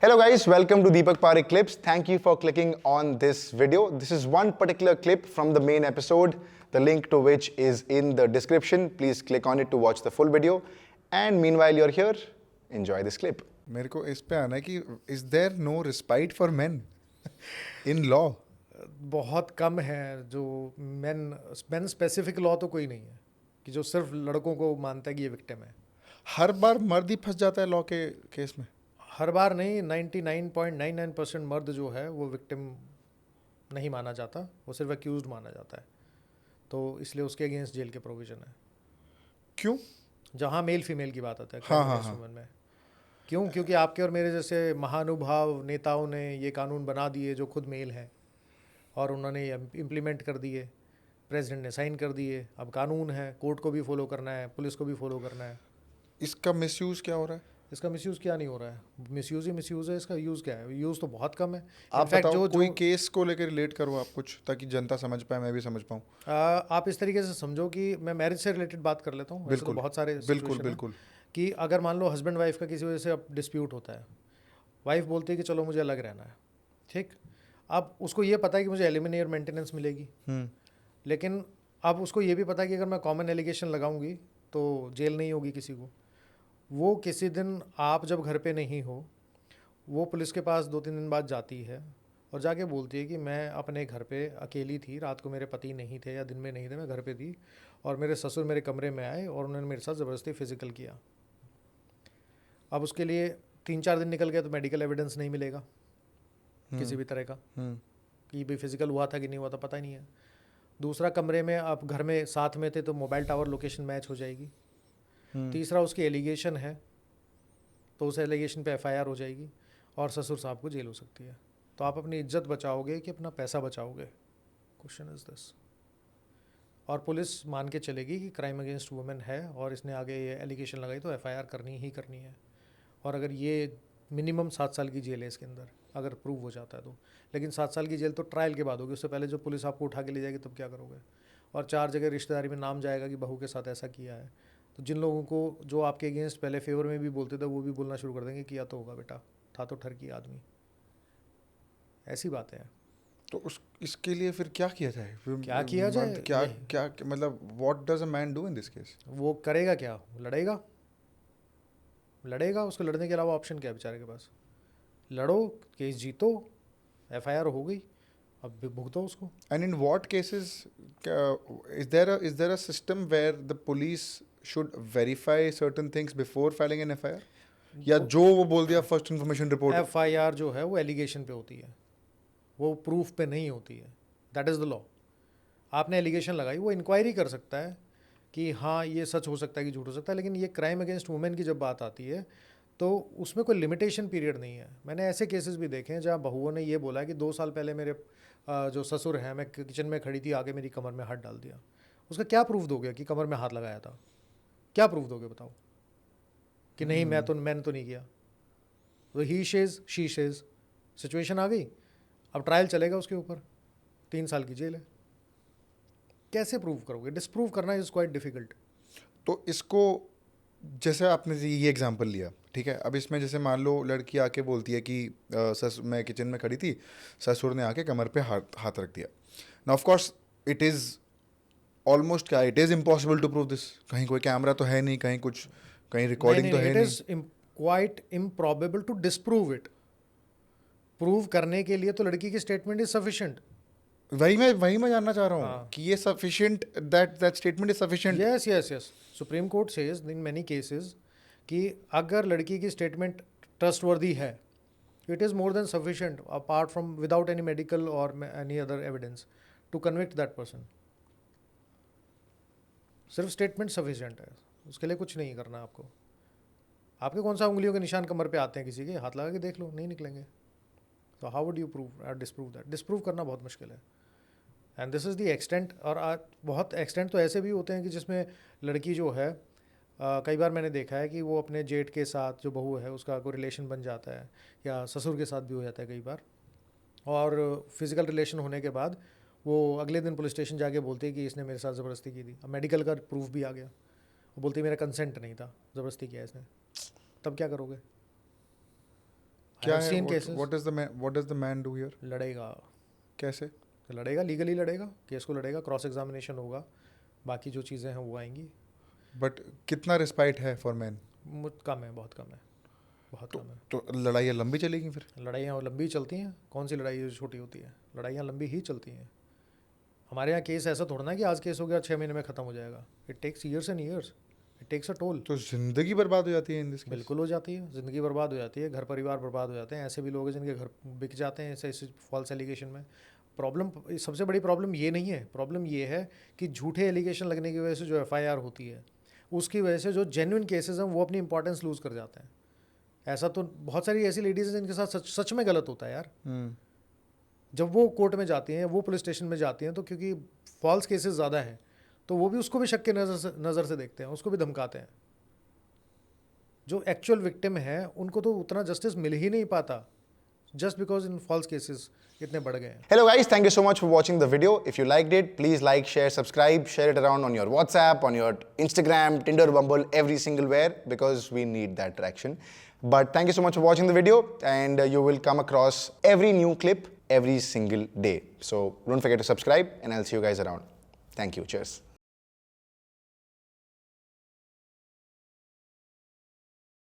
Hello guys, welcome to Deepak Parekh Clips. Thank you for clicking on this video. This is one particular clip from the main episode, the link to which is in the description. Please click on it to watch the full video. And meanwhile you're here, enjoy this clip. मेरे को इस पे आना है कि is there no respite for men in law? बहुत कम है जो मेन स्पेसिफिक लॉ तो कोई नहीं है कि जो सिर्फ लड़कों को मानता है कि ये विक्टिम है। हर बार मर्द ही फंस जाता है लॉ के केस में? हर बार नहीं, 99.99% मर्द जो है वो विक्टिम नहीं माना जाता, वो सिर्फ अक्यूज्ड माना जाता है। तो इसलिए उसके अगेंस्ट जेल के प्रोविज़न है। क्यों? जहाँ मेल फीमेल की बात आता है हाँ। में क्यों? क्योंकि आपके और मेरे जैसे महानुभाव नेताओं ने ये कानून बना दिए जो खुद मेल हैं और उन्होंने इम्प्लीमेंट कर दिए, प्रेसिडेंट ने साइन कर दिए। अब कानून है, कोर्ट को भी फॉलो करना है, पुलिस को भी फॉलो करना है। इसका मिसयूज़ क्या हो रहा है? इसका मिसयूज़ क्या नहीं हो रहा है? मिसयूज़ ही मिसयूज़ है। इसका यूज़ क्या है? यूज़ तो बहुत कम है। आप इनफैक्ट बताओ, कोई केस को लेकर रिलेट करो आप कुछ, ताकि जनता समझ पाए, मैं भी समझ पाऊँ। आप इस तरीके से समझो कि मैं मैरिज से रिलेटेड बात कर लेता हूँ। वैसे तो बहुत सारे बिल्कुल कि अगर मान लो हस्बैंड वाइफ का किसी वजह से अब डिस्प्यूट होता है, वाइफ बोलती है कि चलो मुझे अलग रहना है, ठीक। अब उसको ये पता है कि मुझे एलिमनी और मेंटेनेंस मिलेगी, लेकिन अब उसको ये भी पता है कि अगर मैं कॉमन एलिगेशन लगाऊंगी तो जेल नहीं होगी किसी को। वो किसी दिन आप जब घर पे नहीं हो, वो पुलिस के पास 2-3 दिन बाद जाती है और जाके बोलती है कि मैं अपने घर पे अकेली थी, रात को मेरे पति नहीं थे या दिन में नहीं थे, मैं घर पे थी और मेरे ससुर मेरे कमरे में आए और उन्होंने मेरे साथ ज़बरदस्ती फिजिकल किया। अब उसके लिए 3-4 दिन निकल गए तो मेडिकल एविडेंस नहीं मिलेगा किसी भी तरह का कि भाई फिजिकल हुआ था कि नहीं हुआ था, पता ही नहीं है। दूसरा, कमरे में आप घर में साथ में थे तो मोबाइल टावर लोकेशन मैच हो जाएगी। तीसरा, उसकी एलिगेशन है तो उस एलिगेशन पे एफआईआर हो जाएगी और ससुर साहब को जेल हो सकती है। तो आप अपनी इज्जत बचाओगे कि अपना पैसा बचाओगे? Question is this. और पुलिस मान के चलेगी कि क्राइम अगेंस्ट वुमेन है और इसने आगे ये एलिगेशन लगाई तो एफआईआर करनी ही करनी है। और अगर ये मिनिमम 7 साल की जेल है इसके अंदर, अगर प्रूव हो जाता है तो। लेकिन 7 साल की जेल तो ट्रायल के बाद होगी, उससे पहले जो पुलिस आपको उठा के ले जाएगी तब क्या करोगे? और 4 जगह रिश्तेदारी में नाम जाएगा कि बहू के साथ ऐसा किया है। तो जिन लोगों को जो आपके अगेंस्ट पहले फेवर में भी बोलते थे वो भी बोलना शुरू कर देंगे किया तो होगा बेटा, था तो ठरकी आदमी। ऐसी बातें हैं। तो इसके लिए फिर क्या किया जाए? क्या किया जाए? क्या मतलब what does a man do in this case? वो करेगा क्या? लड़ेगा। उसको लड़ने के अलावा ऑप्शन क्या है बेचारे के पास? लड़ो, केस जीतो, एफआईआर हो गई, अब भुगतो उसको। And in what cases is there a system where the police should verify certain things before filing an FIR, या जो वो बोल दिया फर्स्ट इन्फॉर्मेशन रिपोर्ट? एफआईआर जो है वो एलिगेशन पे होती है, वो प्रूफ पे नहीं होती है। That is the law. आपने एलिगेशन लगाई, वो इंक्वायरी कर सकता है कि हाँ ये सच हो सकता है कि झूठ हो सकता है। लेकिन ये क्राइम अगेंस्ट वुमेन की जब बात आती है तो उसमें कोई लिमिटेशन पीरियड नहीं है। मैंने ऐसे केसेस भी देखे हैं जहाँ बहुओं ने ये बोला कि 2 साल पहले मेरे जो ससुर हैं, मैं किचन में खड़ी थी, आगे मेरी कमर में हाथ डाल दिया। उसका क्या प्रूफ दोगे कि कमर में हाथ लगाया था? क्या प्रूफ दोगे बताओ? कि नहीं मैंने तो नहीं किया। तो ही शेज शी शेज सिचुएशन आ गई। अब ट्रायल चलेगा उसके ऊपर, 3 साल की जेल है। कैसे प्रूव करोगे? डिस्प्रूव करना इज़ क्वाइट डिफ़िकल्ट। तो इसको, जैसे आपने ये एग्जांपल लिया, ठीक है, अब इसमें जैसे मान लो लड़की आके बोलती है कि मैं किचन में खड़ी थी, ससुर ने आके कमर पे हाथ रख दिया। Now of course it is almost, क्या it is impossible to prove this? कहीं कोई कैमरा तो है नहीं, कहीं रिकॉर्डिंग तो है नहीं। It is quite improbable to disprove it. Prove करने के लिए तो लड़की की स्टेटमेंट इज सफिशिएंट। वही मैं जानना चाह रहा हूँ कि ये sufficient, that statement is sufficient. Yes. Supreme Court says in many cases कि अगर लड़की की स्टेटमेंट ट्रस्टवर्दी है, it is more than sufficient apart from without any medical और any other evidence to convict that person. सिर्फ statement sufficient है, उसके लिए कुछ नहीं करना आपको। आपके कौन सा उंगलियों के निशान कमर पे आते हैं किसी के? हाथ लगा के देख लो, नहीं निकलेंगे। तो how would you prove disprove that? Disprove करना बहुत मुश्किल है। And this is the extent. और बहुत एक्सटेंट तो ऐसे भी होते हैं कि जिसमें लड़की जो है, कई बार मैंने देखा है कि वो अपने जेठ के साथ जो बहू है उसका कोई रिलेशन बन जाता है, या ससुर के साथ भी हो जाता है कई बार। और फिज़िकल रिलेशन होने के बाद वो अगले दिन पुलिस स्टेशन जाके बोलती है कि इसने मेरे साथ ज़बरदस्ती की थी। अब मेडिकल का प्रूफ भी आ गया, वो बोलती है मेरा कंसेंट नहीं था, ज़बरदस्ती किया इसने। तब क्या करोगे? क्या have है seen cases. what does the man do here? लड़ेगा, कैसे? लड़ेगा, लीगली लड़ेगा, केस को लड़ेगा, क्रॉस एग्जामिनेशन होगा, बाकी जो चीज़ें हैं वो आएंगी। बट कितना रिस्पाइट है फॉर मैन? कम है, बहुत कम है, बहुत कम है। तो लड़ाइयाँ लंबी चलेगी फिर? लड़ाइयाँ लंबी चलती हैं, कौन सी लड़ाई छोटी होती है? लड़ाइयाँ लंबी ही चलती हैं। हमारे यहाँ केस ऐसा थोड़ा ना कि आज केस हो गया 6 महीने में ख़त्म हो जाएगा। It takes years and years, it takes a toll. तो जिंदगी बर्बाद हो जाती है इन दिस केस? बिल्कुल हो जाती है, ज़िंदगी बर्बाद हो जाती है, घर परिवार बर्बाद हो जाते हैं। ऐसे भी लोग हैं जिनके घर बिक जाते हैं ऐसे फॉल्स एलिगेशन में। प्रॉब्लम, सबसे बड़ी प्रॉब्लम ये नहीं है, प्रॉब्लम ये है कि झूठे एलिगेशन लगने की वजह से जो FIR होती है, उसकी वजह से जो जेन्युइन केसेस हैं वो अपनी इंपॉर्टेंस लूज़ कर जाते हैं। ऐसा तो बहुत सारी ऐसी लेडीज़ हैं जिनके साथ सच में गलत होता है यार। जब वो कोर्ट में जाती हैं, वो पुलिस स्टेशन में जाती हैं, तो क्योंकि फॉल्स केसेस ज़्यादा हैं तो वो भी उसको भी शक के नज़र से देखते हैं, उसको भी धमकाते हैं। जो एक्चुअल विक्टिम है उनको तो उतना जस्टिस मिल ही नहीं पाता, just because in false cases इतने बढ़ गए हैं। Hello guys, thank you so much for watching the video. If you liked it, please like, share, subscribe, share it around on your WhatsApp, on your Instagram, Tinder, Bumble, every single where, because we need that traction. But thank you so much for watching the video, and you will come across every new clip every single day. So don't forget to subscribe, and I'll see you guys around. Thank you. Cheers.